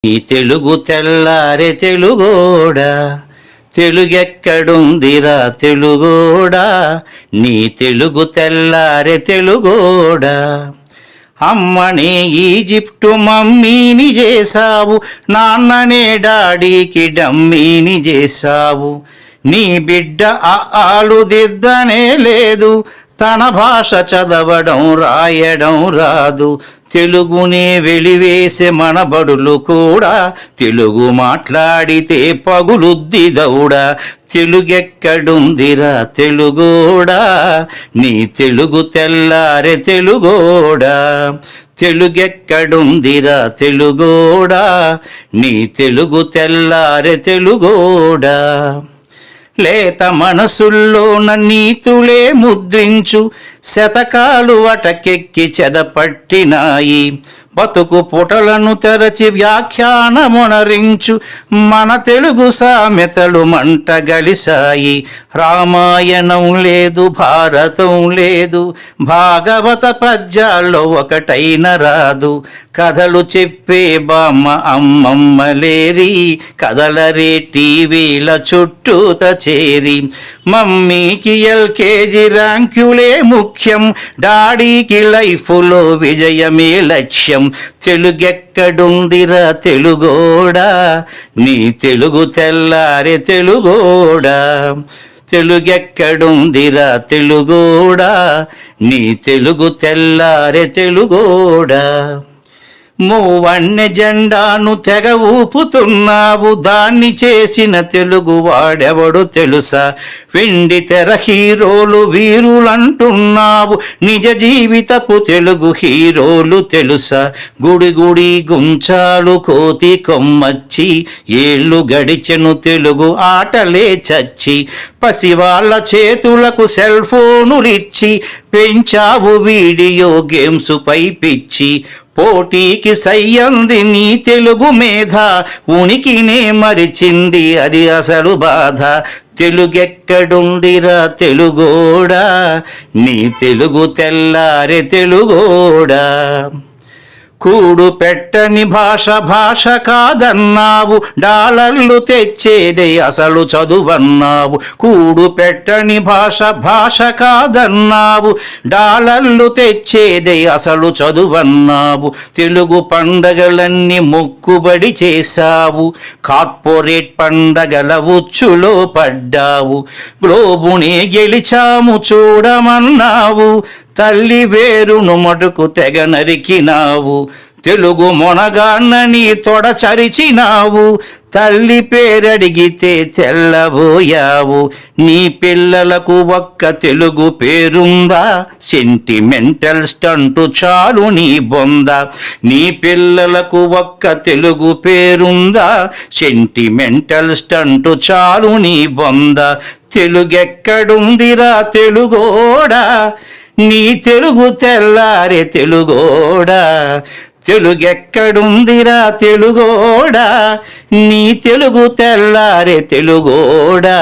ఈ తెలుగు తెల్లారె తెలుగోడా, తెలుగెక్కడుందిరా తెలుగోడా, నీ తెలుగు తెల్లారె తెలుగోడా. అమ్మనే ఈజిప్టు మమ్మీని చేశావు, నాన్ననే డాడీకి డమ్మీని చేశావు. నీ బిడ్డ ఆలు దిద్దనే లేదు, తన భాష చదవడం రాయడం రాదు. తెలుగునే వెలివేసే మన బడులు కూడా తెలుగు మాట్లాడితే పగులుద్ది దౌడా. తెలుగెక్కడుందిరా తెలుగోడా, నీ తెలుగు తెల్లారె తెలుగోడా. తెలుగెక్కడుందిరా తెలుగోడా, నీ తెలుగు తెల్లారె తెలుగోడా. లేత మనసుల్లోన నీతులే ముద్రించు, శతకాలు అటకెక్కి చెదపట్టినాయి. బతుకు పుటలను తెరచి వ్యాఖ్యానమునరించు, మన తెలుగు సామెతలు మంట గలిసాయి. రామాయణం లేదు, భారతం లేదు, భాగవత పద్యాల్లో ఒకటైన రాదు. కథలు చెప్పే బామ్మ అమ్మమ్మ లేరి, కథలరే టీవీల చుట్టూత చేరి. మమ్మీకి ఎల్కేజీ ర్యాంకులే ముఖ్యం, డాడీకి లైఫ్లో విజయమే లక్ష్యం. తెలుగెక్కడుందిరా తెలుగోడా, నీ తెలుగు తెల్లారె తెలుగోడా. తెలుగెక్కడుందిరా తెలుగోడా, నీ తెలుగు తెల్లారె తెలుగోడా. మూవన్నె జెండాను తెగ ఊపుతున్నావు, దాన్ని చేసిన తెలుగు వాడెవడు తెలుసా? వెండి తెర హీరోలు వీరులంటున్నావు, నిజ జీవితపు తెలుగు హీరోలు తెలుసా? గుడి గుడి గుంచాలు కోతి కొమ్మచ్చి, ఏళ్ళు గడిచెను తెలుగు ఆటలే చచ్చి. పసివాళ్ళ చేతులకు సెల్ ఫోనులిచ్చి, పెంచావు వీడియో గేమ్స్ పై పిచ్చి. పోటీకి సయ్యంది నీ తెలుగు మేధ, ఉనికినే మరిచింది అది అసలు బాధ. తెలుగెక్కడుందిరా తెలుగోడా, నీ తెలుగు తెల్లారె తెలుగోడా. కూడు పెట్టని భాష భాష కాదన్నావు, డాలర్లు తెచ్చేదే అసలు చదువన్నావు. కూడు పెట్టని భాష భాష కాదన్నావు, డాలర్లు తెచ్చేదే అసలు చదువన్నావు. తెలుగు పండగలన్నీ మొక్కుబడి చేశావు, కార్పొరేట్ పండగల ఉచ్చులో పడ్డావు. గ్లోబునే గెలిచాము చూడమన్నావు, తల్లి వేరును మటుకు తెగ నరికినావు. తెలుగు మొనగాన్నని తొడచరిచినావు, తల్లి పేరడిగితే తెల్లబోయావు. నీ పిల్లలకు ఒక్క తెలుగు పేరుందా, సెంటిమెంటల్ స్టంటు చాలు నీ బొంద. నీ పిల్లలకు ఒక్క తెలుగు పేరుందా, సెంటిమెంటల్ స్టంటు చాలు నీ బొంద. తెలుగెక్కడుందిరా తెలుగోడా, నీ తెలుగు తెల్లారె తెలుగోడా. తెలుగెక్కడుందిరా తెలుగోడా, నీ తెలుగు తెల్లారె తెలుగోడా.